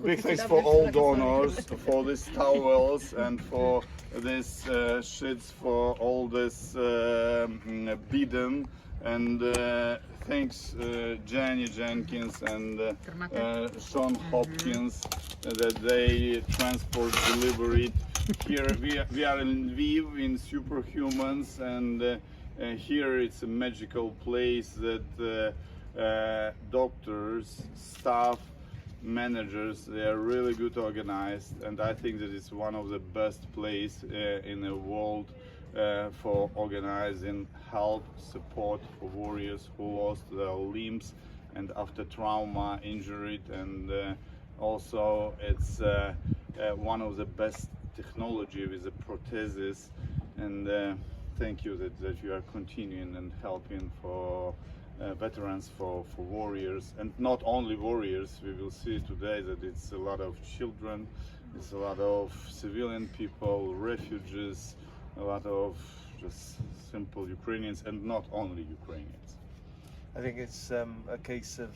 Big thanks for all donors, for these towels and for this sheets, for all this beading, and thanks Jenny Jenkins and Sean Hopkins that they transport delivery. Here we are in Lviv in Superhumans, and here it's a magical place that doctors, staff, managers, they are really good organized, and I think that it's one of the best place in the world for organizing help, support for warriors who lost their limbs and after trauma, injured, and also it's one of the best technology with the prosthesis, and thank you that you are continuing and helping for veterans, for warriors, and not only warriors. We will see today that it's a lot of children, it's a lot of civilian people, refugees, a lot of just simple Ukrainians, and not only Ukrainians. I think it's a case of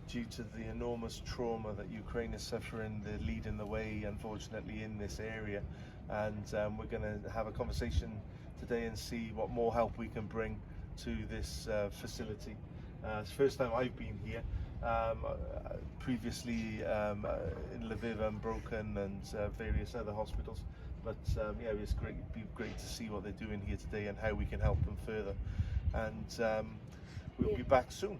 due to the enormous trauma that Ukraine is suffering, they're leading the way, unfortunately, in this area. And we're going to have a conversation today and see what more help we can bring to this facility. It's the first time I've been here. Previously in Lviv and Broken and various other hospitals. But yeah, it's great to see what they're doing here today and how we can help them further. And we'll be back soon.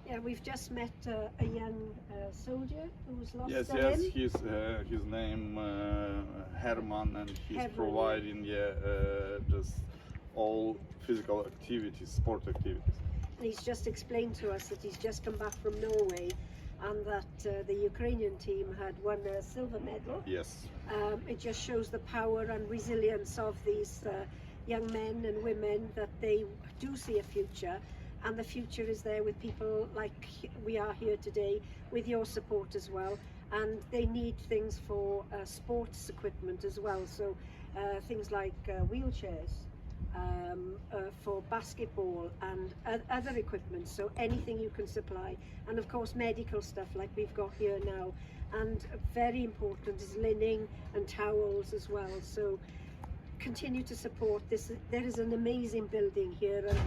Yeah, we've just met a young soldier who's lost Yes, a yes, limb. his name Herman, and he's Herman, providing just all physical activities, sport activities. And he's just explained to us that he's just come back from Norway, and that the Ukrainian team had won a silver medal. Yes. It just shows the power and resilience of these young men and women, that they do see a future. And the future is there with people like we are here today, with your support as well. And they need things for sports equipment as well. So things like wheelchairs, for basketball and other equipment. So anything you can supply. And of course medical stuff like we've got here now. And very important is linen and towels as well. So continue to support this. There is an amazing building here. And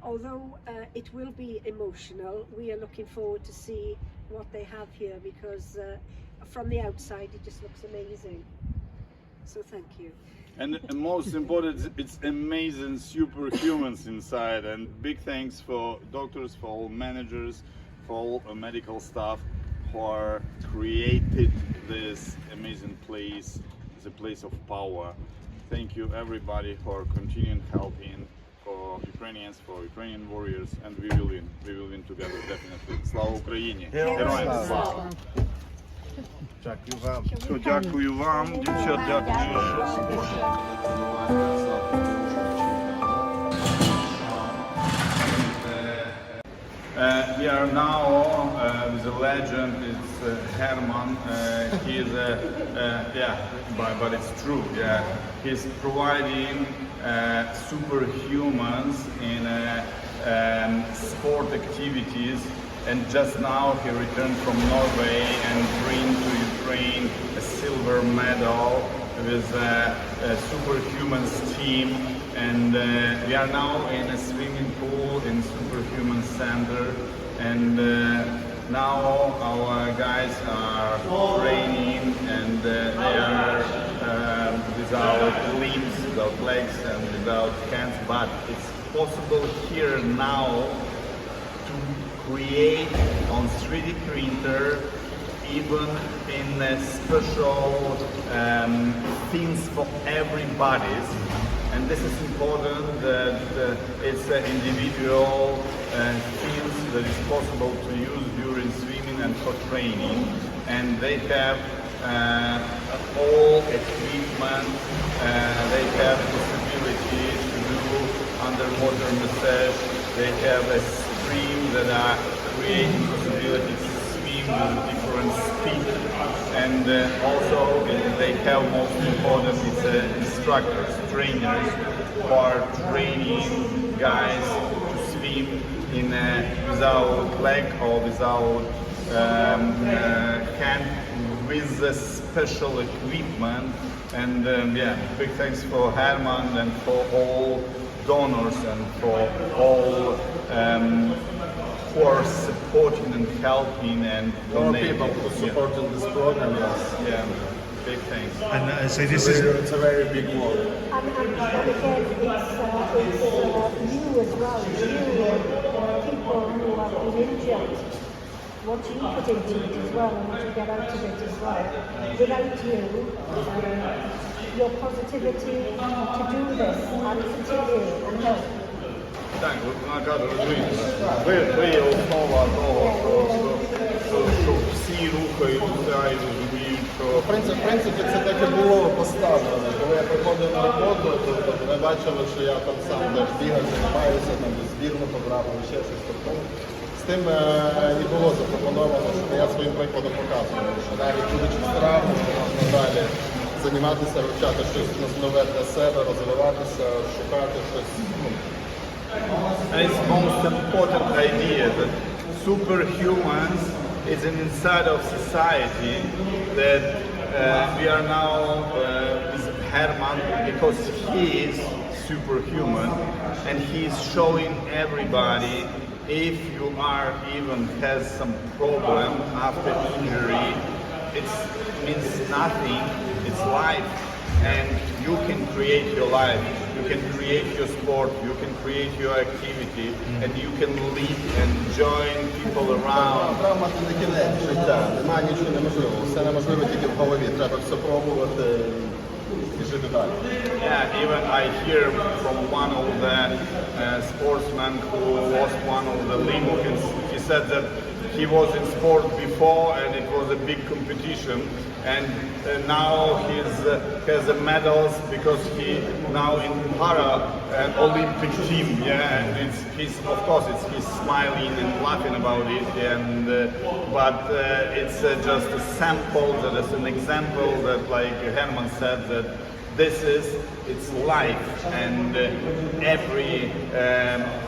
although it will be emotional, we are looking forward to see what they have here, because from the outside it just looks amazing. So thank you. And most important, it's amazing superhumans inside, and big thanks for doctors, for all managers, for all medical staff who are created this amazing place, the place of power. Thank you everybody for continuing helping for Ukrainians, for Ukrainian warriors, and we will win. We will win together, definitely. Слава Україні! Героям слава! Дякую вам. Дякую вам, дівчат, дякую. We are now with a legend. It's Herman. He is but it's true. Yeah, he's providing superhumans in sport activities. And just now he returned from Norway and bring to Ukraine a silver medal with a Superhumans team. And we are now in a swimming pool in Superhuman Center. And now our guys are training, and they are without limbs, without legs, and without hands. But it's possible here now create on 3D printer, even in special things for everybody. And this is important that it's an individual things that is possible to use during swimming and for training. And they have all equipment, they have possibility to do underwater massage, they have a stream that are creating possibility to swim with different speed, and also they have, most important, it's instructors, trainers who are training guys to swim in without leg or without hand, with the special equipment. And yeah, big thanks for Herman and for all donors and for all who are supporting and helping and More donating. people who supported this program, yes. Yeah, big thanks. And so this It's a very big work. And again, it's you as well, people who have been injured, what you put into it as well and what you get out of it as well. Without you, your positivity to do this and continue and help. Так, от ви є основа того, що всі рухаються і розуміють, що В принципі, це так і було поставлено. Коли я приходив на роботу, то ми бачили, що я там сам теж бігав, займаюся, там збірну потрапив, ще щось. Тобто з тим і було запропоновано, що я своїм прикладом показую, що навіть будучи травмою, можна далі займатися, вивчати щось нове для себе, розвиватися, шукати щось. and it's the most important idea that superhumans is an inside of society that we are now with Herman because he is superhuman and he is showing everybody if you are even has some problem after injury, it means nothing, it's life and you can create your life. You can create your sport, you can create your activity, and you can lead and join people around. Травма – це не кінець життя, немає нічого неможливого. Все неможливо тільки в голові, треба все пробувати і жити далі. Yeah, even I hear from one of the sportsmen who lost one of the limb. He said that he was in sport before and it was a big competition, and now he has the medals because he now in para Olympic team. Yeah, and he's of course he's smiling and laughing about it, and but it's just a sample, that is an example that, like Herman said, that it's life, and every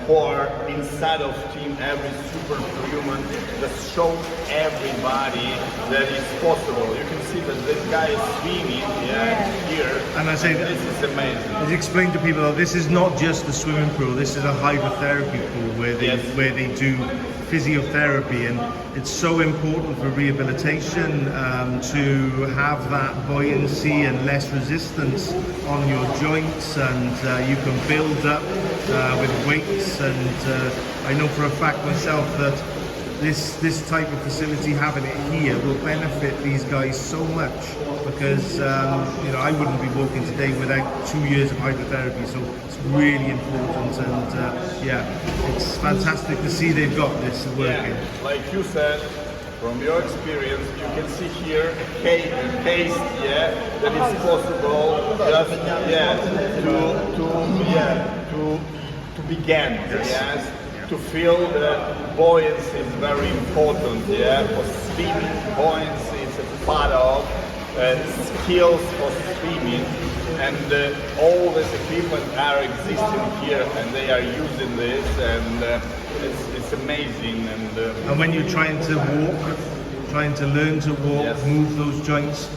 who are inside of team, every superhuman, just show everybody that it's possible. You can see that this guy is swimming, here, And I say this is amazing. as explain to people that this is not just a swimming pool, this is a hydrotherapy pool where they do physiotherapy, and it's so important for rehabilitation to have that buoyancy and less resistance on your joints, and you can build up with weights, and I know for a fact myself that this type of facility, having it here, will benefit these guys so much, because you know, I wouldn't be walking today without 2 years of hydrotherapy, so it's really important, and yeah, it's fantastic to see they've got this working. Yeah, like you said, from your experience, you can see here a taste, that it's possible just, to begin, yes, to feel that buoyancy is very important, for swimming. Buoyancy is a part of skills for swimming, and all this equipment are existing here, and they are using this, and it's amazing. And when you're trying to walk, trying to learn to walk, Yes. move those joints,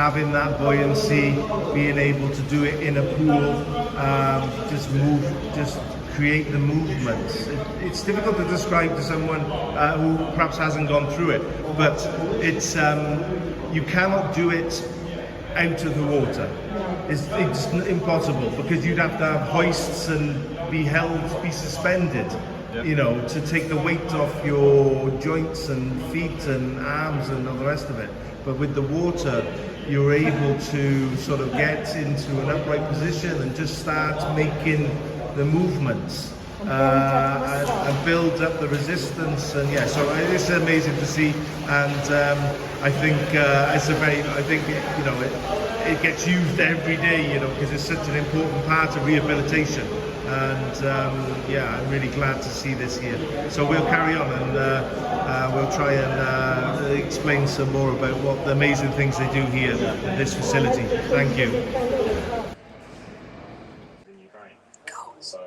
having that buoyancy, being able to do it in a pool, just create the movements. It's difficult to describe to someone who perhaps hasn't gone through it, but it's you cannot do it out of the water. It's impossible, because you'd have to have hoists and be suspended, you know, to take the weight off your joints and feet and arms and all the rest of it. But with the water, you're able to sort of get into an upright position and just start making the movements and build up the resistance, and yeah, so it's amazing to see, and I think you know, it gets used every day, you know, because it's such an important part of rehabilitation, and yeah, I'm really glad to see this here. So we'll carry on, and we'll try and explain some more about what the amazing things they do here at this facility. Thank you. So,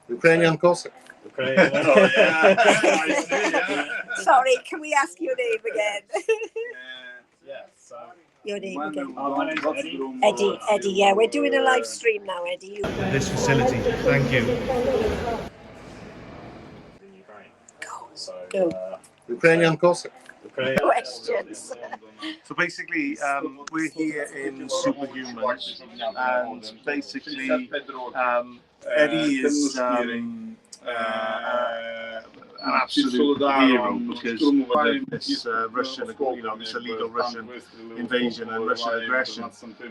Ukrainian Cossack. Sorry, can we ask your name again? So Your name again. my name's Eddie. Eddie, yeah, we're doing a live stream now, Eddie. This facility. Thank you. Go. Ukrainian Cossack. Questions. So basically, we're here in Superhumans, and basically, Eddie is an absolute hero because of this Russian, this illegal Russian invasion and Russian aggression,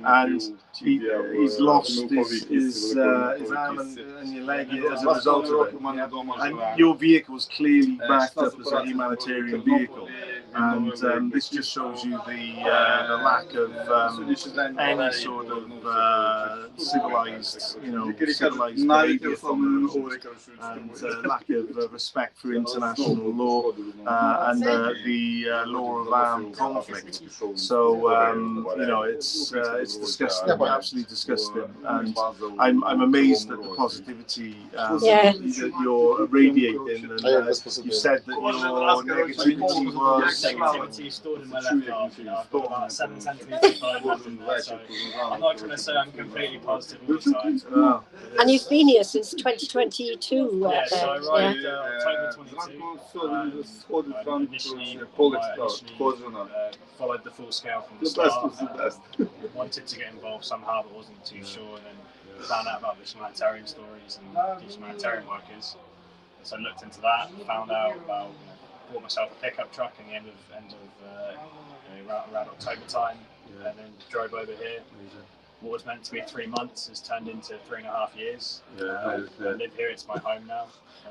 and he's lost his arm and your leg as a result of it. And your vehicle is clearly backed up as a humanitarian vehicle, and this just shows you the lack of any sort of civilized behaviour from the Russians, and lack of respect for international law and the law of armed conflict. So it's disgusting, absolutely disgusting, and I'm amazed at the positivity that you're radiating. And you said that your negativity was Negativity stored in my left arm. I've got about 7 centimetres of bone left in there, so I'm not going to say I'm completely positive all the time. And you've been here since 2022. Yeah, so I arrived October 22. Initially followed the full scale from the start. Wanted to get involved somehow, but wasn't too sure, and then found out about the humanitarian stories and these humanitarian workers. So I looked into that, found out about, bought myself a pickup truck in the end of around October time, and then drove over here. What was meant to be 3 months has turned into 3.5 years. I live here; it's my home now.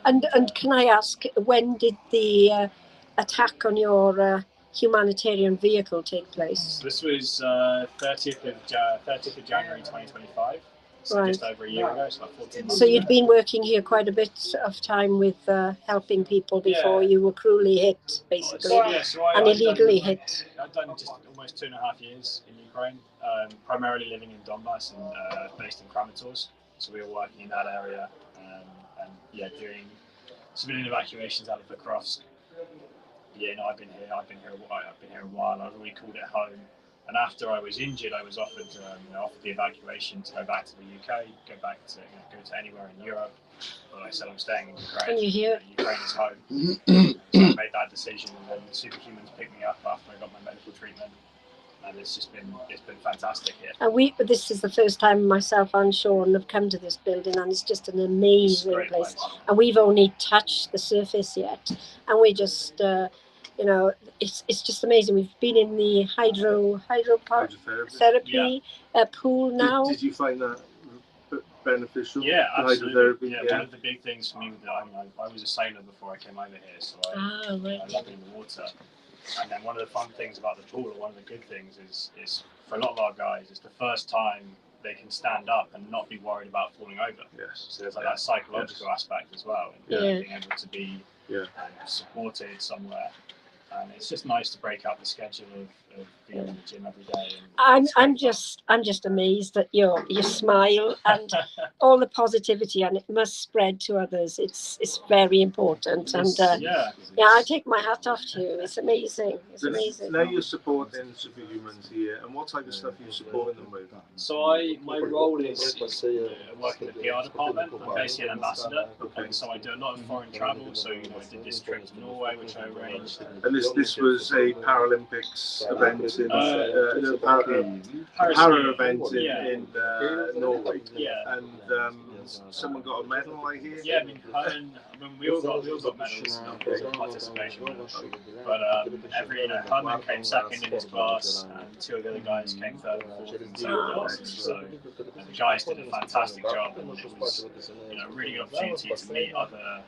And can I ask, when did the attack on your humanitarian vehicle take place? So this was 30th of January 2025. So Right. just over a year ago, so about 14 months So you'd ago. been working here quite a bit of time with helping people before you were cruelly hit, basically, So and illegally hit. I've done just almost 2.5 years in Ukraine, primarily living in Donbass and based in Kramatorsk. So we were working in that area and doing civilian evacuations out of Покrovsk. I've been here a while. I've already called it home. And after I was injured, I was offered the evacuation to go back to the UK, go to anywhere in Europe. But I said I'm staying in Ukraine. And you're here. Ukraine is home. So I made that decision, and then Superhumans picked me up after I got my medical treatment, and it's been fantastic here. And this is the first time myself and Sean have come to this building, and it's just an amazing place. And we've only touched the surface yet, and we just. It's just amazing. We've been in the hydrotherapy pool now. Did you find that beneficial? Yeah, absolutely. Hydrotherapy? One of the big things for me was that I was a sailor before I came over here, so I love being in the water. And then one of the fun things about the pool, or one of the good things, is for a lot of our guys, it's the first time they can stand up and not be worried about falling over. Yes. So there's that psychological aspect as well, being able to be supported somewhere. And it's just nice to break out the schedule of being in the gym every day. I'm just amazed at your smile and all the positivity, and it must spread to others. It's very important, and I take my hat off to you. It's amazing. It's amazing. Now you're supporting Superhumans here, and what type of stuff are you supporting them with? So my role is working in the PR department. I'm basically an ambassador, and so I do a lot of foreign travel. So I did this trip to Norway, which I arranged. And this was a Paralympics event in Para event in Norway. Yeah. And someone got a medal, I hear. Yeah, we all got medals in participation. But Herman came second in his class, and 2 of the other guys came third and fourth in their classes. So the guys did a fantastic job, and it was a really good opportunity to meet other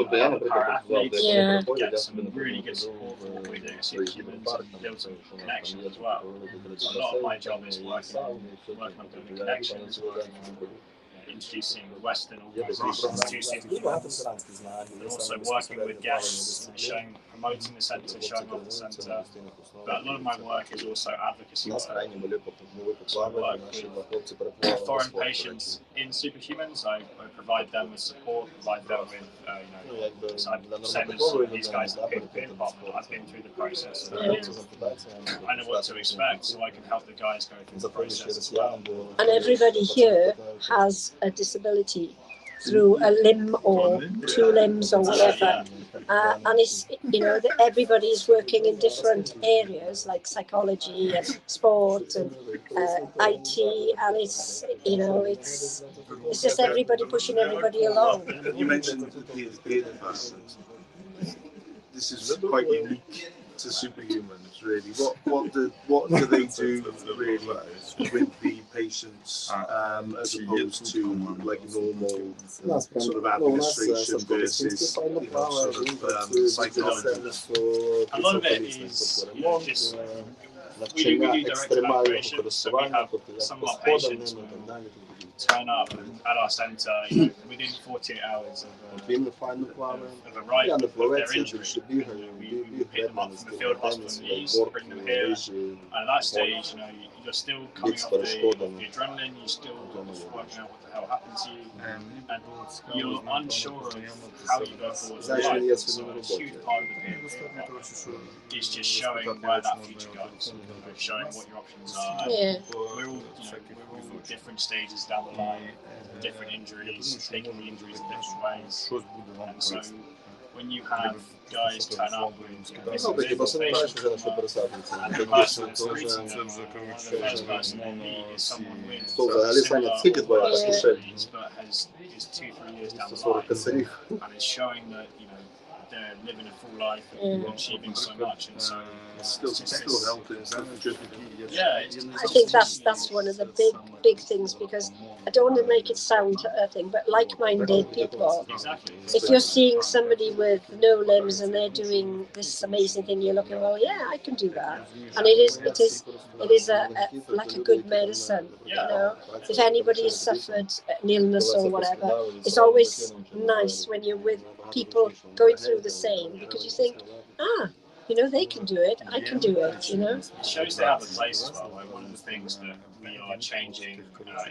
para-athletes, get some really good support for what we're doing at Superhumans, and build some connections as well. So a lot of my job is working on building connections, working on introducing Western organisations to Superhumans. And also working with guests, promoting the centre, showing off the centre. But a lot of my work is also advocacy work. So I work with foreign patients in Superhumans. I provide them with support, provide them with, same as these guys at the department. I've been through the process. I know what to expect, so I can help the guys go through the process as well. And everybody here has a disability through a limb or two limbs or whatever. And it's, everybody is working in different areas like psychology and sport and IT, and it's just everybody pushing everybody along. You mentioned the person. This is quite unique to Superhumans, really. What do they do really with the patients as opposed to like normal sort of administration versus psychology? A lot of it is just we do direct evaluation, so we have some of our patients will turn up at our centre within 48 hours of arrival with their injury. We pick them up from the field hospital in East, bring them here, and at that stage, you're still coming off the adrenaline, you're still working out what the hell happened to you, and you're unsure of how you go forward in life. So a huge part of the PhD is just showing where that future goes, showing what your options are. Yeah. We're all different stages down the line, different injuries, taking the injuries in different ways, and so when you have guys turn up with missing limbs, and the person that's treating them, the first person they meet is someone with similar disabilities, but is 2-3 years down the line, and it's showing that they're living a full life and achieving so much, and so Still helping. Yeah, I think that's one of the big things, because I don't want to make it sound a thing, but like-minded people. exactly. If you're seeing somebody with no limbs and they're doing this amazing thing, you're looking, well, yeah, I can do that, and it is like a good medicine. If anybody has suffered an illness or whatever, it's always nice when you're with people going through the same, because you think, they can do it, I can do it, It shows they have a place as well. One of the things that we are changing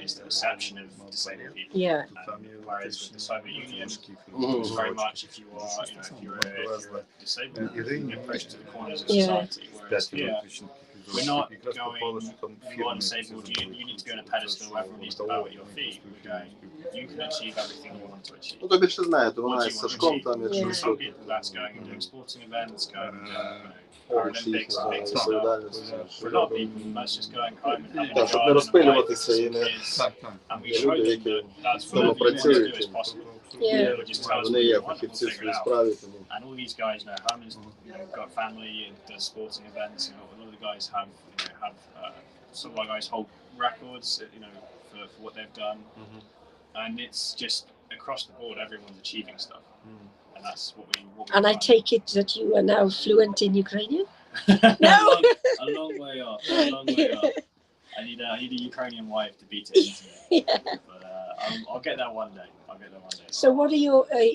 is the perception of disabled people. Yeah. Whereas with the Soviet Union, it was very much if you're disabled, you get pushed to the corners of society. Whereas here, we're not going, you are disabled, you need to be on a pedestal, everyone needs to bow at your feet. We're going, you can achieve everything you want to achieve. То більше знаєте, вона What do із you want to Сашком achieve? там, For якщо some people, that's going and doing sporting events, going Paralympics, and big stuff. For a lot of people, that's just going home and having a Так, щоб не garden and a wife розпилюватися and і some не kids. And we Є show люди, them які that that's в тому whatever you want to do працюють, is possible. Yeah. Just tell us вони what є you want, we'll фахівці в figure своїй it out. справі, тому And all these guys, Herman's got family and does sporting events. A lot of the guys have some of our guys hold records, for what they've done, and it's just across the board, everyone's achieving stuff, and that's what we. And I take it that you are now fluent in Ukrainian? No, a long way off. I need a Ukrainian wife to beat it into me. But I'll get there one day. So what are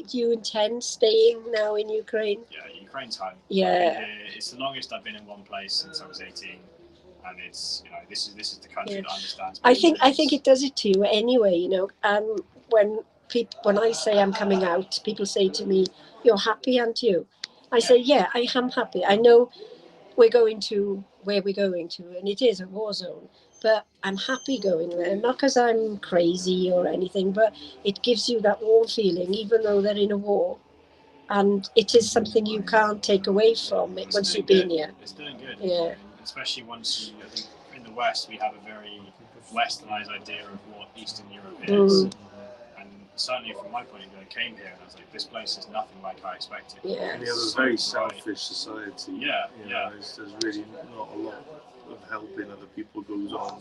do you intend staying now in Ukraine? Yeah, Ukraine's home. Yeah. It's the longest I've been in one place since I was 18, and it's this is the country that understands me. I think it does it to you anyway. When I say I'm coming out, people say to me, "You're happy, aren't you?" I say, "Yeah, I am happy. I know we're going to where we're going to, and it is a war zone. But I'm happy going there, not because I'm crazy or anything, but it gives you that warm feeling, even though they're in a war. And it is something you can't take away from it once you've been here. It's doing good. Yeah. Especially once I think in the West, we have a very westernized idea of what Eastern Europe is. And certainly from my point of view, I came here and I was like, this place is nothing like I expected. Yeah. It's a very selfish society. Yeah. There's really not a lot of helping other people goes on.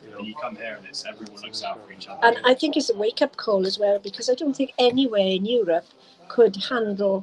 And you come here and it's everyone looks out for each other. And I think it's a wake-up call as well, because I don't think anywhere in Europe could handle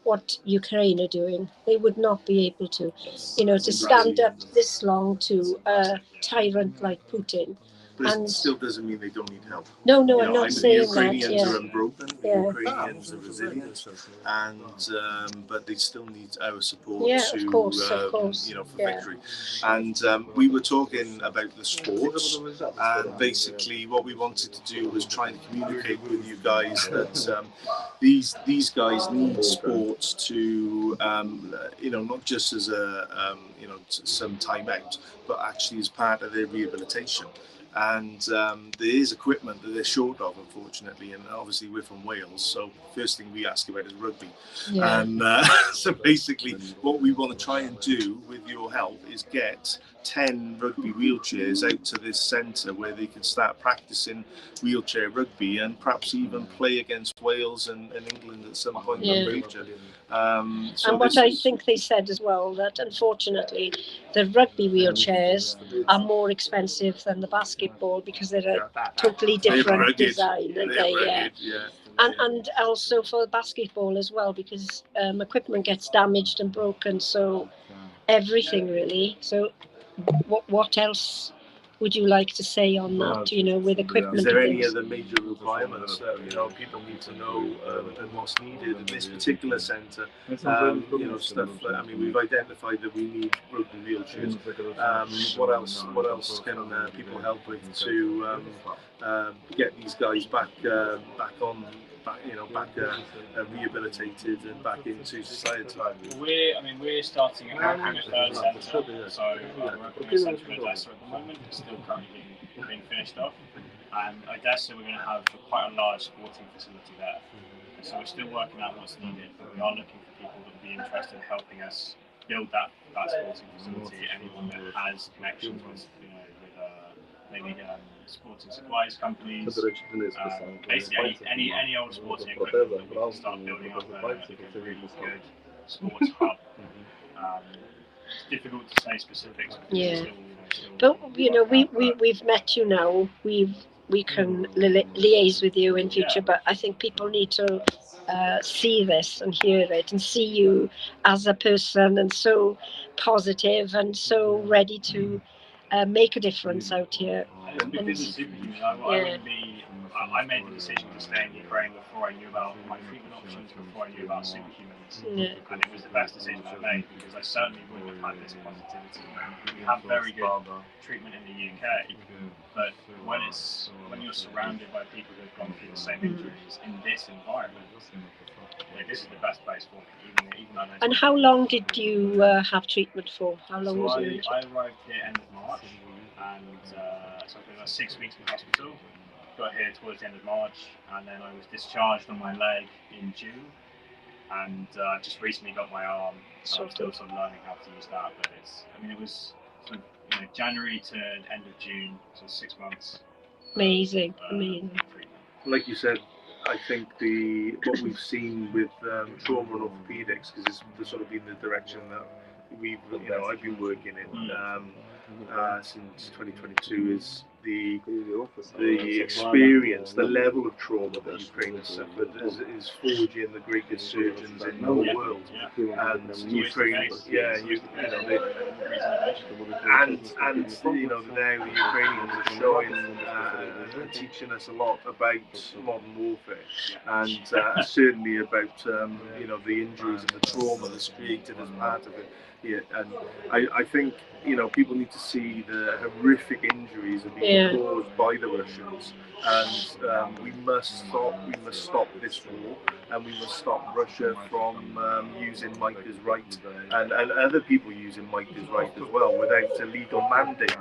what Ukraine are doing. They would not be able to, to stand up this long to a tyrant like Putin But And it still doesn't mean they don't need help. no, You I'm know, not the saying that. Ukrainians Yeah, are unbroken. The yeah, Ukrainians are resilient, and but they still need our support yeah. to, Of course. you know, for Yeah, victory. And we were talking about the sports, and basically what we wanted to do was try and communicate with you guys that these guys need sports to, you know, not just as a, you know, some time out, but actually as part of their rehabilitation. And there is equipment that they're short of, unfortunately, and obviously we're from Wales, so first thing we ask about is rugby. yeah. And so basically what we want to try and do with your help is get 10 rugby wheelchairs out to this centre where they can start practicing wheelchair rugby and perhaps even play against Wales and England at some point in the future. So And what I think they said as well, that unfortunately the rugby wheelchairs are more expensive than the basketball because they're a totally different design, aren't they? Yeah. And also for basketball as well, because equipment gets damaged and broken, so everything really. So what else would you like to say on that, you know, with equipment? Is there and any things? other major requirements that, you know, people need to know and what's needed in this particular centre? You know, stuff. I mean, we've identified that we need rugby wheelchairs. What else can people help with to get these guys back rehabilitated and back into society? We're starting at a third centre, so we're working in centre in Odessa at the moment. It's still currently being finished off. And Odessa, we're going to have quite a large sporting facility there. And so we're still working out what's needed, but we are looking for people that would be interested in helping us build that sporting facility. Anyone that has connections with, you know, maybe sporting supplies companies, basically any old sporting equipment that we can start building up a really good sports hub. It's difficult to say specifics. Yeah. But you know, we've met you now. We can liaise with you in future. But I think people need to see this and hear it and see you as a person and so positive and so ready to make a difference out here. This is Superhumans. I wouldn't be. I made the decision to stay in Ukraine before I knew about my treatment options, before I knew about Superhumans, Yeah. and it was the best decision I made because I certainly wouldn't have had this positivity. We have very good treatment in the UK, but when you're surrounded by people who've gone through the same injuries in this environment, this is the best place for me. Even though I know. And how long did you have treatment for? How long was you? I arrived here end of March, and so I've been 6 weeks in hospital. Got here towards the end of March, and then I was discharged on my leg in June, and just recently got my arm. So I'm still sort of learning how to use that, but it was sort of, you know, January to end of June, so 6 months. Amazing. Like you said, I think what we've seen with trauma and orthopedics, because it's sort of been the direction that I've been working in since 2022, is the experience, the level of trauma that Ukraine has suffered is forging the greatest surgeons in the whole world. And Ukraine, now the Ukrainians are showing teaching us a lot about modern warfare, and certainly about the injuries and the trauma that's created as part of it. Yeah, and I think people need to see the horrific injuries that are being caused by the Russians, and we must stop this war, and we must stop Russia from using might as right, and other people using might as right as well without a legal mandate.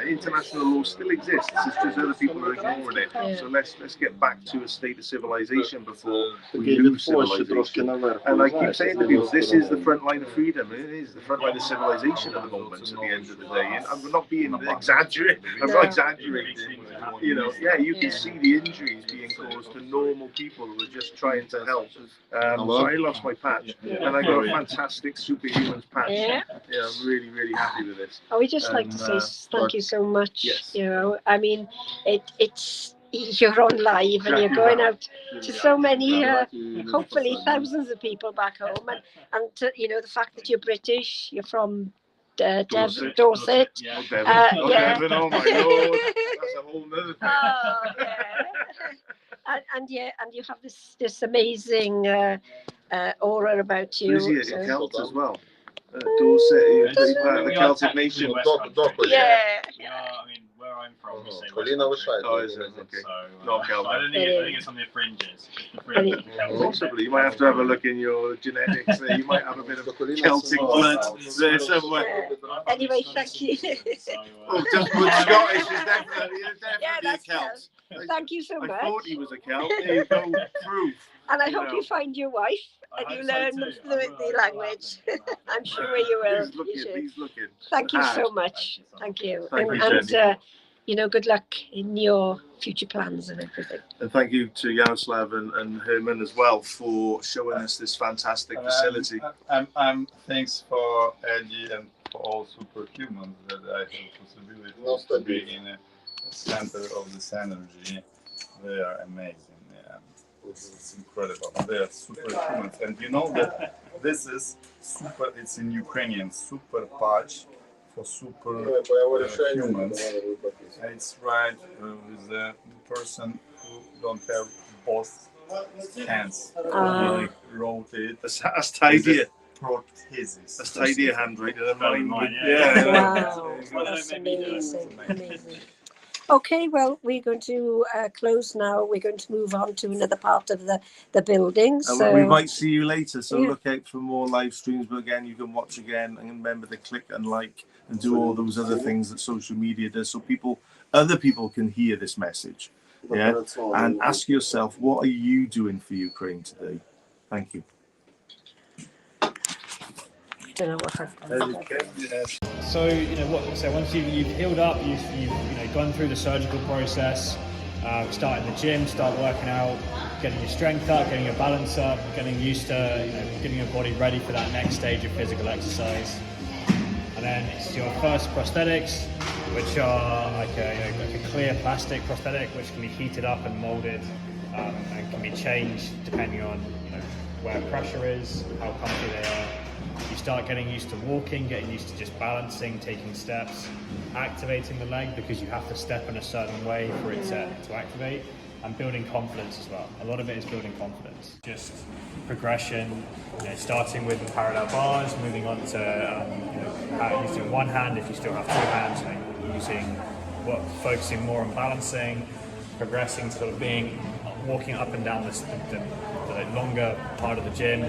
International law still exists. It's just other people are ignoring it. So let's get back to a state of civilization before we lose civilization. And I keep saying to people, this is the front line of freedom. It is the front line of civilization at the moment. At the end of the day, and I'm not being exaggerating. I'm not exaggerating. You can see the injuries being caused to normal people who are just trying to help. So I lost my patch, and I got a fantastic Superhumans patch. Yeah, I'm really, really happy with this. I would just like to say thank you so much. Yes. You know, I mean, it's you're on live and you're going out to so many, hopefully thousands of people back home, and to, the fact that you're British, you're from Dorset. Yeah. Yeah. Devon, oh my lord, that's a whole nother thing. Oh, yeah. And you have this amazing aura about you. Is he a so- Celt as well? Dorset, It's- part of the we are Celtic technically nation. West Dock- Country. Dock- Yeah. We are, I mean, where I'm from, we say West Коліна Country. лишається. Oh, is it? Okay. So, Not Celtic. I don't think I think it's on the fringes. It's the fringes. Possibly, you might have to have a look in your genetics there. You might have a bit of Celtic blood there somewhere. Anyway, thank you. Oh, just put Scottish is definitely Yeah, a that's Celt. Thank you so I much. thought he was a Celt. There you go, proof. And I you hope know. you find your wife and you learn the language. I'm sure you will. He's looking. He's looking. Thank you hard. so much. Thank you. Thank you, and Jenny. good luck in your future plans and everything. And thank you to Yaroslav and Herman as well for showing us this fantastic facility. Thanks for Eddie and for all Superhumans that I have possibility to be in the center of this energy. They are amazing. Yeah, it's incredible. They are Superhumans, and you know that this is super. It's in Ukrainian, super patch for superhumans. It's right with the person who don't have both hands. Really wrote it. That's tidier. Prosthesis. That's tidier handwriting than mine. Mine, Yeah. Wow, Well, that's that made me do it. amazing. Amazing. Okay, well, we're going to close now. We're going to move on to another part of the building. And So we might see you later, so Yeah. look out for more live streams. But again, you can watch again, and remember to click and like and do all those other things that social media does, so other people can hear this message. Yeah, and ask yourself, what are you doing for Ukraine today? Thank you. don't know what I've done. So once you've healed up, you've gone through the surgical process, starting the gym, start working out, getting your strength up, getting your balance up, getting used to getting your body ready for that next stage of physical exercise. And then it's your first prosthetics, which are like a clear plastic prosthetic, which can be heated up and molded and can be changed depending on where pressure is, how comfy they are. You start getting used to walking, getting used to just balancing, taking steps, activating the leg because you have to step in a certain way for it to activate, and building confidence as well. A lot of it is building confidence. Just progression, starting with the parallel bars, moving on to using one hand if you still have two hands, focusing more on balancing, progressing to sort of walking up and down the longer part of the gym,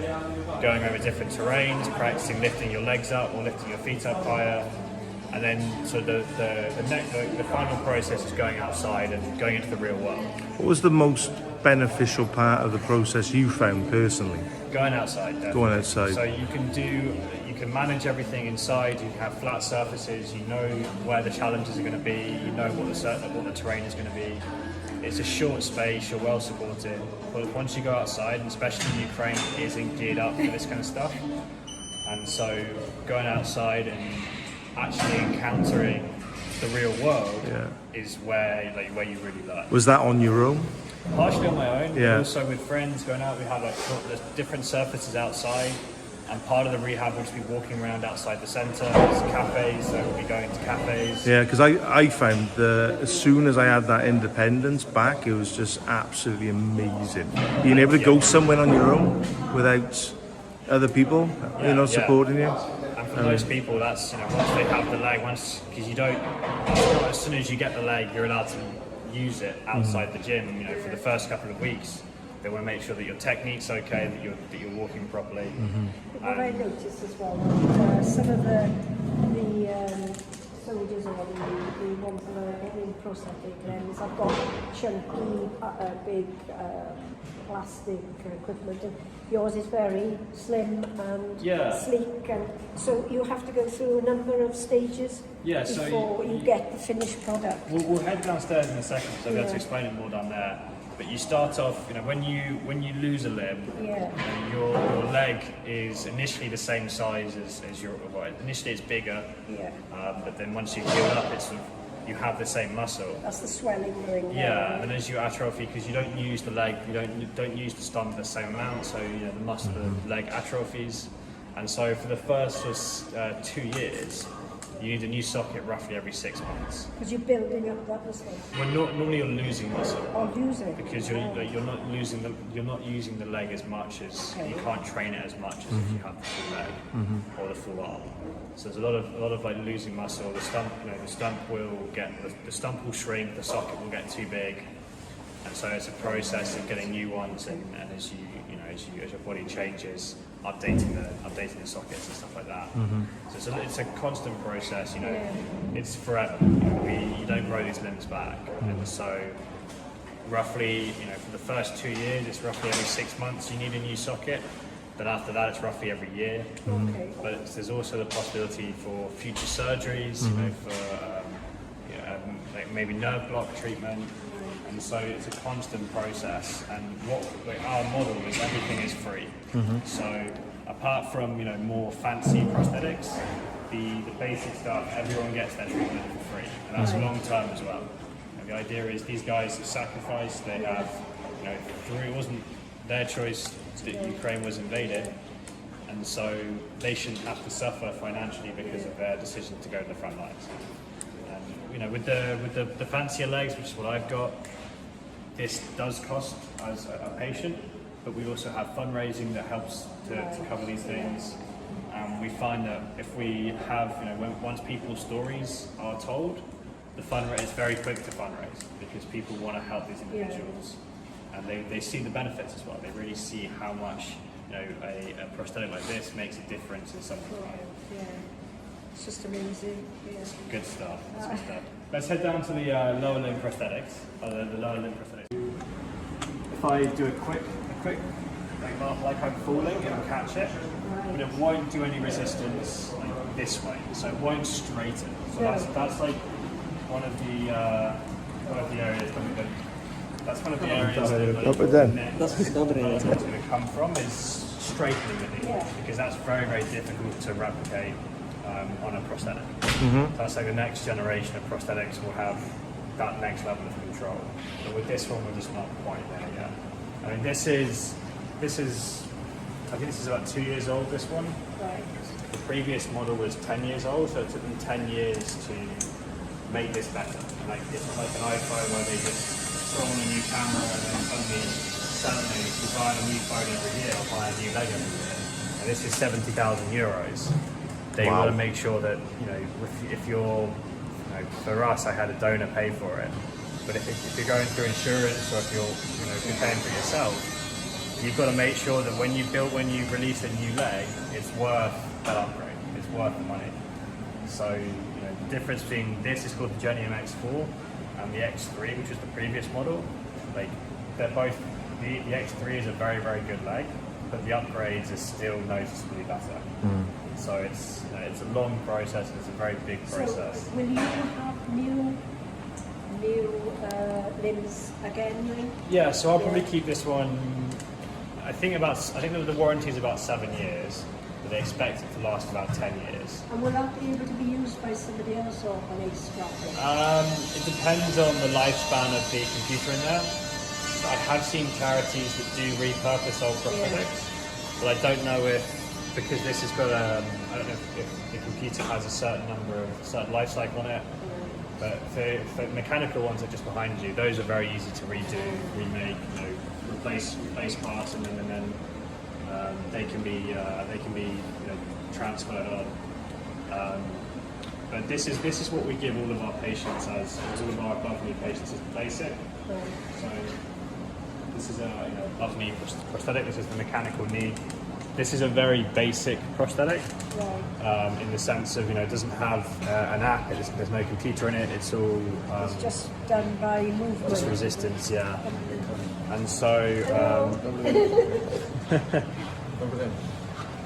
going over different terrains, practicing lifting your legs up or lifting your feet up higher, and then so the final process is going outside and going into the real world. What was the most beneficial part of the process you found personally? Going outside. Definitely. Going outside. So you can manage everything inside. You have flat surfaces. You know where the challenges are going to be. You know what the terrain is going to be. It's a short space. You're well supported. But once you go outside, and especially in Ukraine, it isn't geared up for this kind of stuff. And so going outside and actually encountering the real world is where you really learn. Was that on your own? Partially on my own, Yeah. but also with friends going out. We have there's different surfaces outside, and part of the rehab will just be walking around outside the centre. There's cafes, so we'll be going to cafes. Yeah, because I found that as soon as I had that independence back, it was just absolutely amazing. Being able to go somewhere on your own without other people, supporting you. And for most people, that's once they have the leg, because you don't. As soon as you get the leg, you're allowed to use it outside the gym. For the first couple of weeks, they want to make sure that your technique's okay, that you're walking properly. What I noticed as well, some of the soldiers or the ones that are getting prosthetic limbs, I've got chunky, big plastic equipment, and yours is very slim and sleek, and so you have to go through a number of stages before you get the finished product. We'll head downstairs in a second, so I'll be able to explain it more down there. But you start off, when you lose a limb, your leg is initially the same size as your. Well, initially it's bigger, but then once you've healed up, you have the same muscle. That's the swelling going down. Yeah, and as you atrophy, because you don't use the leg, you don't use the stomach the same amount, so the muscle, the leg atrophies, And so for the first 2 years, you need a new socket roughly every 6 months. Because you're building up that muscle. Normally you're losing muscle. Or losing. Because you're not using the leg as much as you can't train it as much as if you have the full leg or the full arm. So there's a lot of like losing muscle. The stump will shrink, the socket will get too big, and so it's a process of getting new ones, and as your body changes, updating the sockets and stuff like that. So it's a constant process. It's forever. You don't grow these limbs back, and so roughly, for the first 2 years, it's roughly every 6 months you need a new socket. But after that, it's roughly every year. But there's also the possibility for future surgeries, like maybe nerve block treatment. And so it's a constant process. And our model is everything is free. So apart from more fancy prosthetics, the basic stuff, everyone gets their treatment for free, and that's long term as well. And the idea is these guys have sacrificed. They have, it wasn't their choice that Ukraine was invaded, and so they shouldn't have to suffer financially because of their decision to go to the front lines. And with the fancier legs, which is what I've got, this does cost as a patient, but we also have fundraising that helps to cover these things. We find that if we have, once people's stories are told, it's very quick to fundraise because people want to help these individuals. And they see the benefits as well. They really see how much a prosthetic like this makes a difference in someone's life. Yeah, it's just amazing. Yeah. Good stuff. That's good stuff. Let's head down to the lower limb prosthetics. The lower limb prosthetics. If I do a quick like I'm falling, it'll catch it, but it won't do any resistance like this way. So it won't straighten. So that's like one of the areas. That's one of the areas that the neck is going to come from, is straightening the knee, because that's very, very difficult to replicate on a prosthetic. So that's like the next generation of prosthetics will have that next level of control. But with this one, we're just not quite there yet. I mean, I think this is about 2 years old, this one. Right. The previous model was 10 years old, so it took them 10 years to make this better. Like, it's not like an iPhone where they just throw on a new camera and then suddenly you buy a new phone every year or buy a new leg every year. And this is 70,000 euros. They want to make sure that, if you're, for us, I had a donor pay for it. But if you're going through insurance or if you're paying for yourself, you've got to make sure that when you release a new leg, it's worth that upgrade. It's worth the money. So, the difference between this is called the Genium X4 and the X3, which was the previous model. Like, they're both, the X3 is a very, very good leg, but the upgrades are still noticeably better. So it's a long process and it's a very big process. So will you have new limbs again? Yeah, so I'll probably keep this one. I think the warranty is about 7 years, but they expect it to last about 10 years. And will that be able to be used by somebody else or an ace scrapper? It depends on the lifespan of the computer in there. I have seen charities that do repurpose old prosthetics, but I don't know because this has got I don't know if the computer has a certain life cycle on it. But for mechanical ones that are just behind you, those are very easy to redo, remake, replace parts, and then they can be transferred on. But this is what we give all of our patients all of our above knee patients as basic. So this is a above knee prosthetic. This is the mechanical knee. This is a very basic prosthetic, in the sense of it doesn't have an app. There's no computer in it. It's all it's just done by movement. Just resistance, yeah. And so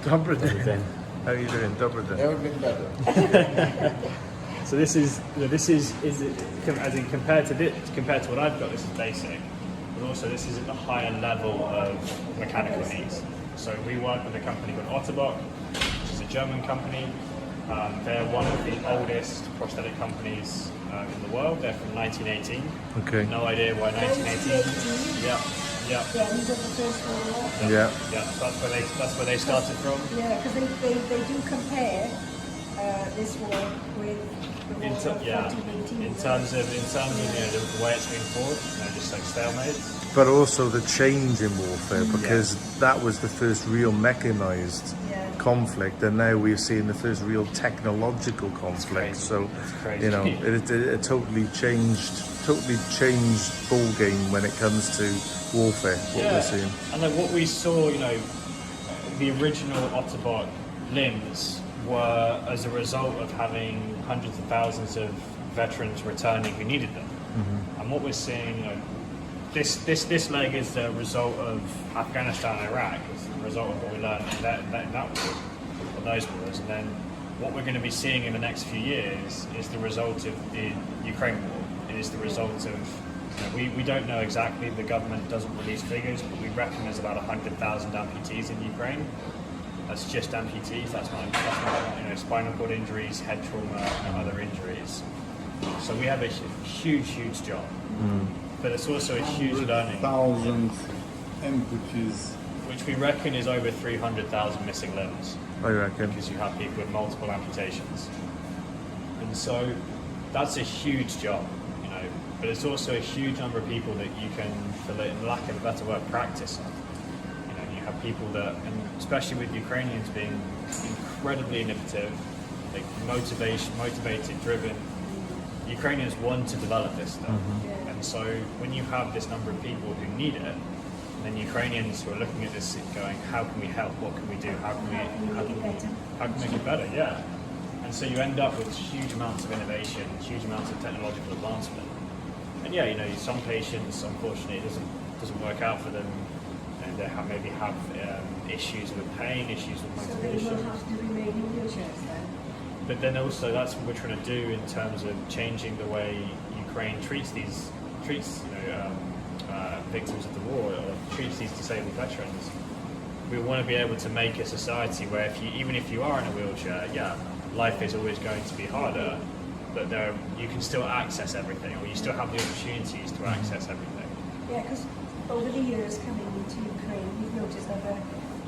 Dobry den. How are you doing? Dobry den. Never been better. So this is as in compared to what I've got, this is basic, but also this is at the higher level of mechanical needs. So we work with a company called Otterbach, which is a German company. They're one of the oldest prosthetic companies in the world. They're from 1918. Okay. No idea why 1918. Yeah, Yeah. Yeah, these are the First World War. Yeah. Yeah, that's where they started from. Yeah, because they do compare this war with the war of 1418. In terms of the way it's been fought, just like stalemate. But also the change in warfare, because that was the first real mechanized conflict, and now we're seeing the first real technological conflict. So, crazy. you know, it totally changed ball game when it comes to warfare. What we're seeing, and like what we saw, the original Autobot limbs were as a result of having hundreds of thousands of veterans returning who needed them. And what we're seeing, this leg is the result of Afghanistan and Iraq. It's the result of what we learned in that war, or those wars. And then what we're going to be seeing in the next few years is the result of the Ukraine war. It is the result of, we don't know exactly, the government doesn't release figures, but we reckon there's about 100,000 amputees in Ukraine. That's just amputees, that's not spinal cord injuries, head trauma, and other injuries. So we have a huge job. But it's also a huge learning. 100,000 amputees. Which we reckon is over 300,000 missing limbs. I reckon. Because you have people with multiple amputations. And so that's a huge job, but it's also a huge number of people that you can, for lack of a better word, practice on. You have people that, and especially with Ukrainians being incredibly innovative, like motivated, driven, Ukrainians want to develop this stuff. And so when you have this number of people who need it, then Ukrainians who are looking at this going, how can we help? What can we do? How can we make it better? Yeah. And so you end up with huge amounts of innovation, huge amounts of technological advancement. And some patients, unfortunately, it doesn't work out for them, and they maybe have issues with pain, issues with motivation. So they will have to be made in wheelchairs then. But then also that's what we're trying to do in terms of changing the way Ukraine treats victims of the war, or treats these disabled veterans. We want to be able to make a society where even if you are in a wheelchair, life is always going to be harder, but you can still access everything, or you still have the opportunities to access everything. Yeah, because over the years coming into Ukraine, we've noticed that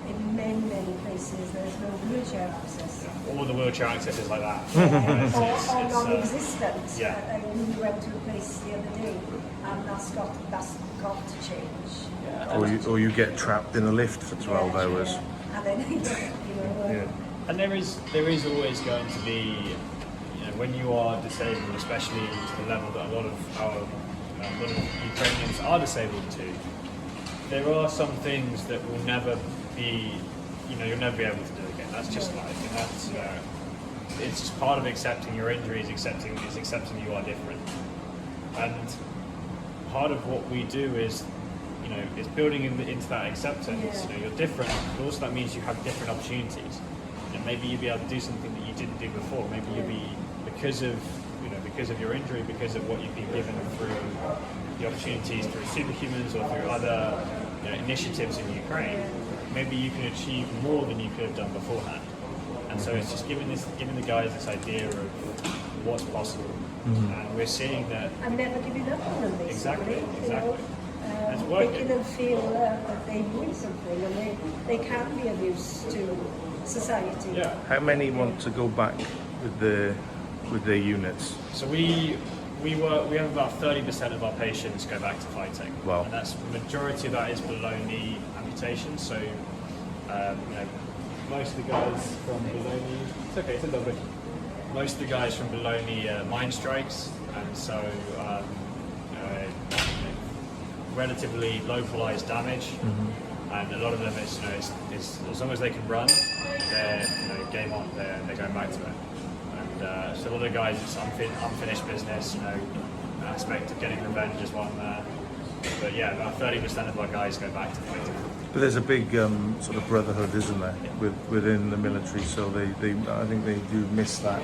in many places there's no wheelchair access. All the wheelchair access is like that. Or non-existent. Yeah. We went to a place the other day, and that's got to change. Or you get trapped in a lift for 12 hours. And then, And there is always going to be, when you are disabled, especially to the level that a lot of Ukrainians are disabled to, there are some things that will never be, you'll never be able to do again. That's just life, and that's it's just part of accepting your injuries, accepting you are different. And part of what we do is building into that acceptance. You're different, but also that means you have different opportunities. Maybe you'll be able to do something that you didn't do before. Maybe you'll be, because of your injury, because of what you've been given through the opportunities through Superhumans or through other initiatives in Ukraine, maybe you can achieve more than you could have done beforehand. And so it's just giving the guys this idea of what's possible. And we're seeing that. And never giving up on them, basically. Exactly. It's working. Making them feel that they're doing something, and they can be of use to society. Yeah. How many want to go back with their units? So we have about 30% of our patients go back to fighting. Wow. And that's the majority of that is below knee amputation. So most of the guys from below knee, it's okay, it's a little bit. Most of the guys from below knee mine strikes, and so relatively localized damage. And a lot of them is as long as they can run, they're game on. They're going back to it. And so a lot of the guys, it's unfinished business. Aspect of getting revenge is one there. But yeah, about 30% of our guys go back to fighting. But there's a big sort of brotherhood, isn't there, within the military? So I think they do miss that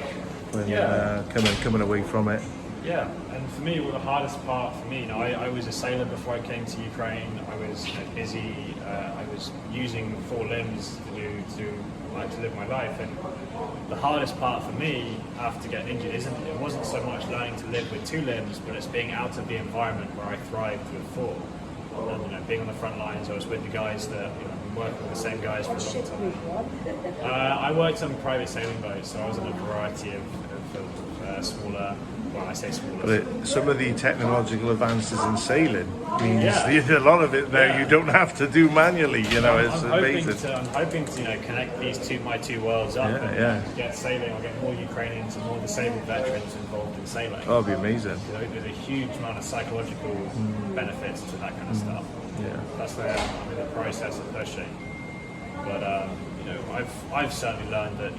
when coming away from it. Yeah, and for me, the hardest part for me, I was a sailor before I came to Ukraine. I was busy. I was using 4 limbs to live my life, and the hardest part for me after getting injured it wasn't so much learning to live with 2 limbs, but it's being out of the environment where I thrived with 4. and being on the front lines. I was with the guys that I've been working with the same guys for a long time. I worked on private sailing boats, so I was on a variety of smaller. Well, I say smaller. But some of the technological advances in sailing means a lot of it there you don't have to do manually. It's amazing. I'm hoping to connect my two worlds up and get sailing. I'll get more Ukrainians and more disabled veterans involved in sailing. Oh, it'd be amazing. There's a huge amount of psychological benefits to that kind of stuff. Yeah. That's where I'm in the process of pushing. But I've certainly learned that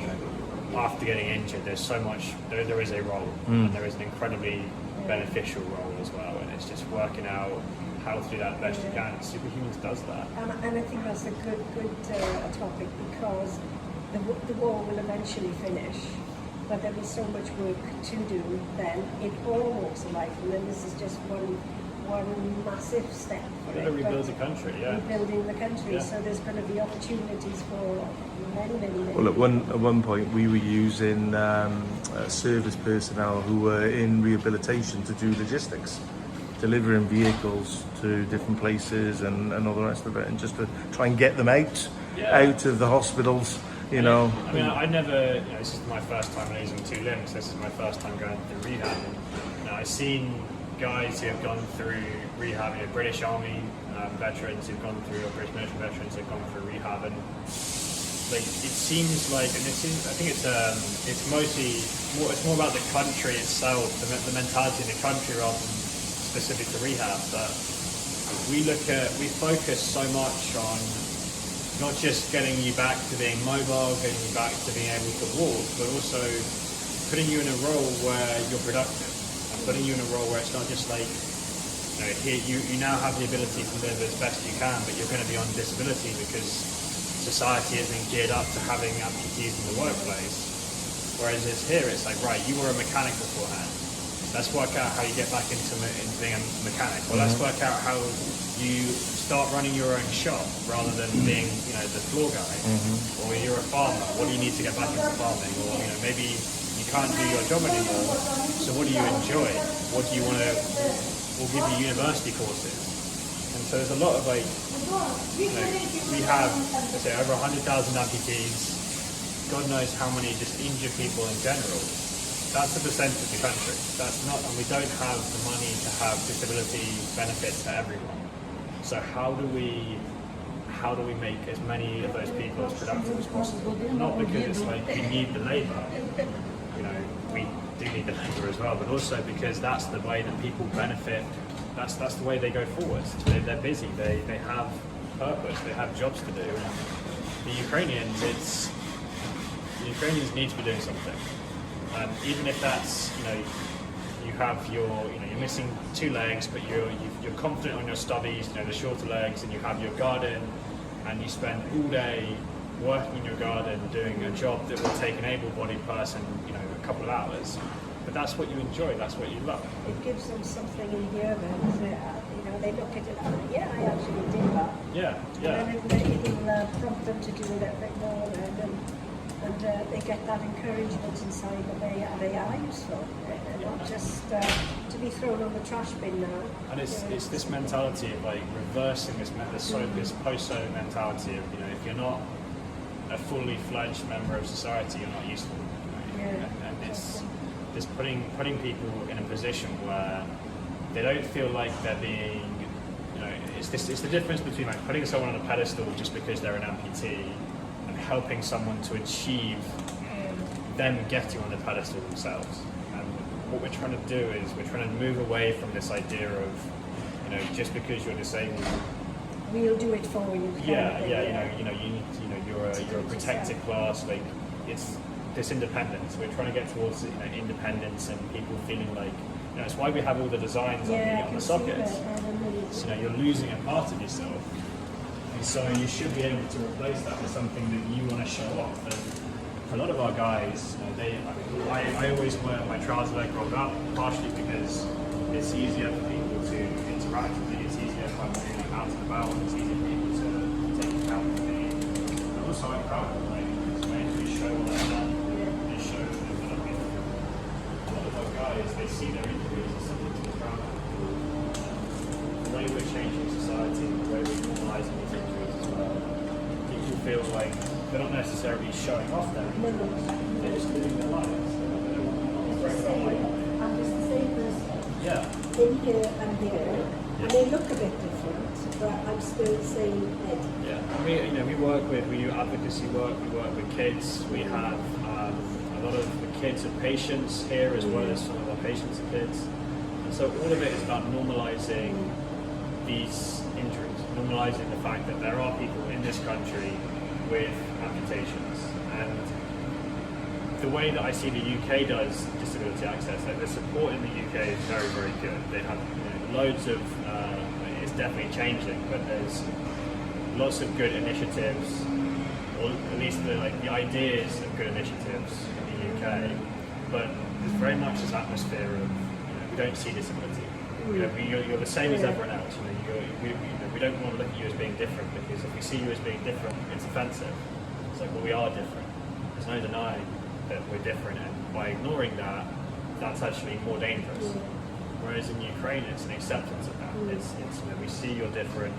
after getting injured, there's so much. There is a role, and there is an incredibly beneficial role as well. And it's just working out how to do that the best you can. Superhumans does that. And I think that's a good topic, because the war will eventually finish, but there'll be so much work to do then in all walks of life, and then this is just one massive step for We're going to rebuild the country, rebuilding the country. So there's going to be opportunities for many. Well, at one point we were using service personnel who were in rehabilitation to do logistics, delivering vehicles to different places and all the rest of it, and just to try and get them out of the hospitals. I never. This is my first time losing 2 limbs. This is my first time going through rehab. And I've seen guys who have gone through rehab, British Army veterans who've gone through, or British military veterans who've gone through rehab, and it seems like, I think it's mostly it's more about the country itself, the mentality in the country rather than specific to rehab. But we focus so much on not just getting you back to being mobile, getting you back to being able to walk, but also putting you in a role where you're productive. Putting you in a role where it's not just like, here you now have the ability to live as best you can, but you're going to be on disability because society isn't geared up to having amputees in the workplace. Whereas here, it's like, right, you were a mechanic beforehand. Let's work out how you get back into being a mechanic. Or let's work out how you start running your own shop rather than being, the floor guy. Or you're a farmer. What do you need to get back into farming? Or maybe you can't do your job anymore. So what do you enjoy? What do you want to? We'll give you university courses. And so there's a lot of we have, let's say, over 100,000 amputees. God knows how many just injured people in general. That's a percent of the country. That's not, and we don't have the money to have disability benefits to everyone. So how do we make as many of those people as productive as possible? Not because it's like we need the labour. We do need the labour as well, but also because that's the way that people benefit. That's the way they go forward. They're busy. They have purpose. They have jobs to do. The Ukrainians need to be doing something. And even if that's you have you're missing 2 legs, but you're confident on your stubbies, the shorter legs, and you have your garden, and you spend all day working in your garden doing a job that will take an able-bodied person a couple of hours. But that's what you enjoy, that's what you love. It gives them something in here then, they look at it and I actually did that. And then it'll prompt them to do a little bit more, and they get that encouragement inside that they are useful. They're not just to be thrown on the trash bin now. And it's this mentality of reversing this post-Soviet mentality of if you're not a fully fledged member of society, you're not useful. And it's putting people in a position where they don't feel like they're being, it's the difference between putting someone on a pedestal just because they're an amputee and helping someone to achieve them getting on the pedestal themselves. And what we're trying to do is we're trying to move away from this idea of, just because you're disabled, we'll do it for you. You need, you're a protected class. It's this independence. We're trying to get towards independence and people feeling like it's why we have all the designs on the sockets. So, you're losing a part of yourself, and so you should be able to replace that with something that you want to show off. And for a lot of our guys, I always wear my trouser leg rolled up, partially because it's easier for people to interact with me. It's easier if I'm feeling out and about. It's easier for people to take account of me. And also, I'm proud of it. They show what I've done. They show that I've been through. A lot of our guys, they see their injuries as something to be proud of. The way we're changing society feel like they're not necessarily showing off their injuries. They're just living their lives. And it's the same as Yeah. in here and here, and they look a bit different, but I'm still the same head. Yeah, and we work with, we do advocacy work, we work with kids, we have a lot of the kids are patients here as well as some of our patients are kids. And so all of it is about normalising these injuries, normalising the fact that there are people in this country with amputations. And the way that I see the UK does disability access, like the support in the UK is very, very good. They have loads of, it's definitely changing, but there's lots of good initiatives, or at least the ideas of good initiatives in the UK. But there's very much this atmosphere of we don't see disability. You're the same as everyone else. We don't want to look at you as being different, because if we see you as being different, it's offensive. It's like, well, we are different. There's no denying that we're different, and by ignoring that, that's actually more dangerous. Whereas in Ukraine, it's an acceptance of that. It's we see you're different.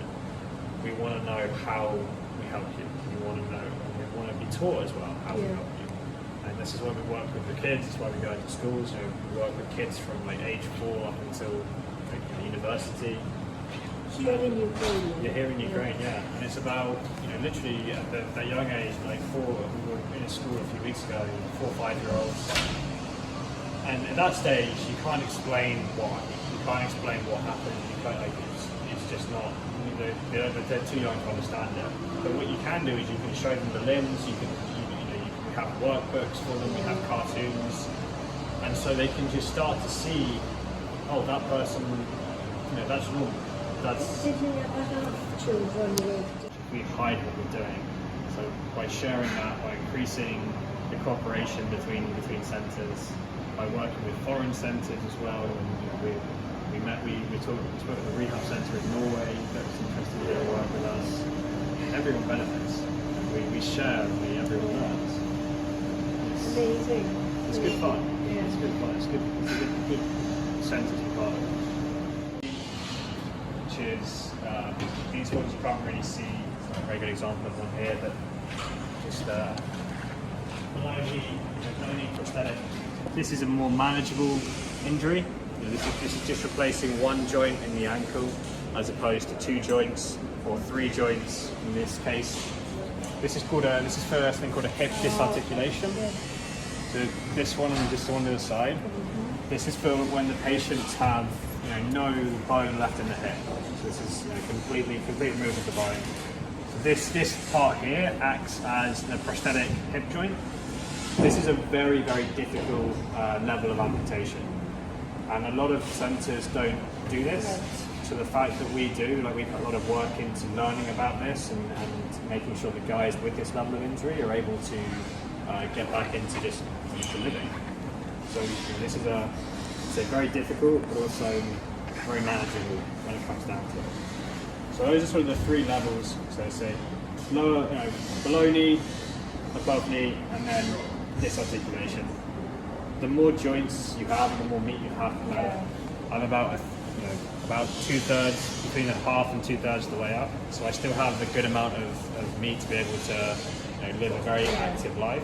We want to know how we help you. We want to know, and we want to be taught as well how we help you. And this is why we work with the kids. This is why we go into schools. We work with kids from age 4 up until university. Here in Ukraine. You're here in Ukraine, yeah. And it's about literally at that young age, like 4. We were in a school a few weeks ago, 4 or 5-year-olds. And at that stage, you can't explain why. You can't explain what happened. You can't, it's just not. They're too young to understand it. But what you can do is you can show them the limbs. You have workbooks for them. We have cartoons, and so they can just start to see, oh, that person, that's normal. That's. Did you ever have children with? We hide what we're doing. So by sharing that, by increasing the cooperation between centres, by working with foreign centres as well, and we spoke at the rehab centre in Norway that was interested in work with us. Everyone benefits. We share, everyone learns. Amazing. It's good fun. Yeah. It's good fun. It's a good centre to be part of. Which is these ones you can't really see. It's not a very good example of one here, but just below knee prosthetic. This is a more manageable injury. This is just replacing one joint in the ankle as opposed to 2 joints or 3 joints in this case. This is for a thing called a hip disarticulation. So this one and just on the other side. This is for when the patients have no bone left in the hip. So this is complete removal of the bone. So this part here acts as the prosthetic hip joint. This is a very, very difficult level of amputation. And a lot of centres don't do this. So the fact that we do, we put a lot of work into learning about this and making sure the guys with this level of injury are able to get back into just living. So this is very difficult, but also very manageable when it comes down to it. So those are sort of the 3 levels. So say lower, below knee, above knee, and then this articulation. The more joints you have, the more meat you have. I'm about about 2/3, between 1/2 and 2/3 of the way up. So I still have a good amount of meat to be able to live a very active life.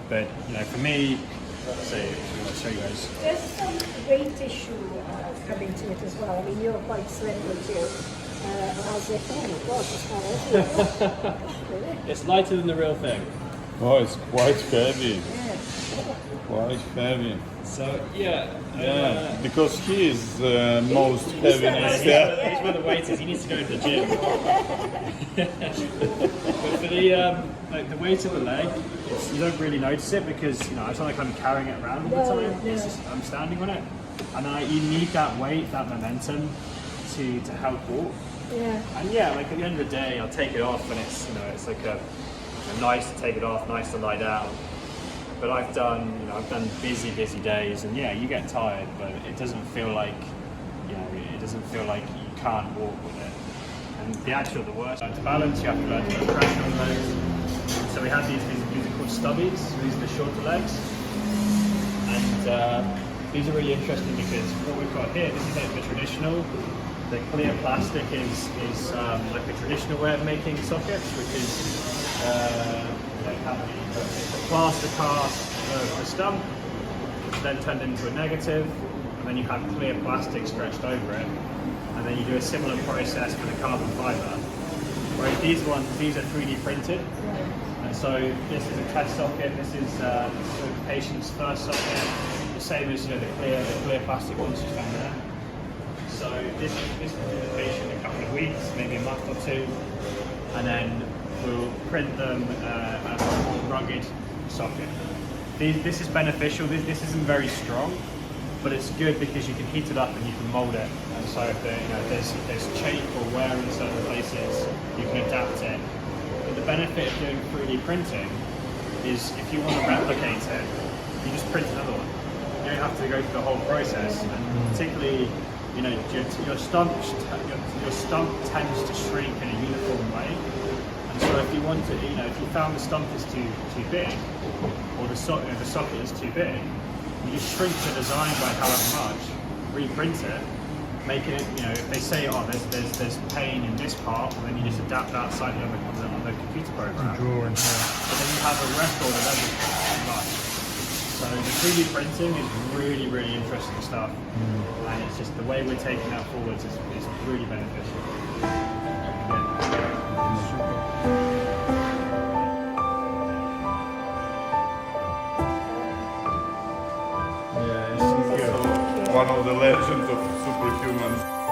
But for me, so I'll show you guys. There's some weight issue coming to it as well. I mean, you're quite slender too. I was like, oh my God, it's not heavy. It's lighter than the real thing. Oh, it's quite heavy. Yeah. Quite heavy. So yeah. Because he is most heavy next there. He's where the weight is. He needs to go to the gym. But for the weight of the leg, you don't really notice it because it's not like I'm carrying it around all the time. It's just I'm standing on it, and you need that weight, that momentum, to help walk. Yeah. And at the end of the day, I'll take it off, and it's like nice to take it off, nice to lie down. But I've done busy days, and you get tired, but it doesn't feel like you can't walk with it. And the worst. To balance, you have to learn to put pressure on the legs. So we have these are called stubbies. These are the shorter legs, and these are really interesting because what we've got here, this is like the traditional The clear plastic is like a traditional way of making sockets, which is like having the plaster cast of the stump, which then turned into a negative, and then you have clear plastic stretched over it, and then you do a similar process for the carbon fibre. Whereas these are 3D printed, and so this is a test socket. This is the patient's first socket, the same as the clear plastic ones just down there. So this will do the patient a couple of weeks, maybe a month or two, and then we'll print them as a more rugged socket. This is beneficial. This isn't very strong, but it's good because you can heat it up and you can mold it. And so if there's chafe or wear in certain places, you can adapt it. But the benefit of doing 3D printing is if you want to replicate it, you just print another one. You don't have to go through the whole process, and particularly, your stump tends to shrink in a uniform way. And so if you want to, if you found the stump is too big, or the socket is too big, you just shrink the design by however much, reprint it, make it, if they say, oh, there's pain in this part, well, then you just adapt that slightly on the computer program. Drawing, yeah. But then you have a record of everything. Right. So the 3D printing is really, really interesting stuff, and it's just the way we're taking that forward is really beneficial. One of the legends of Superhumans.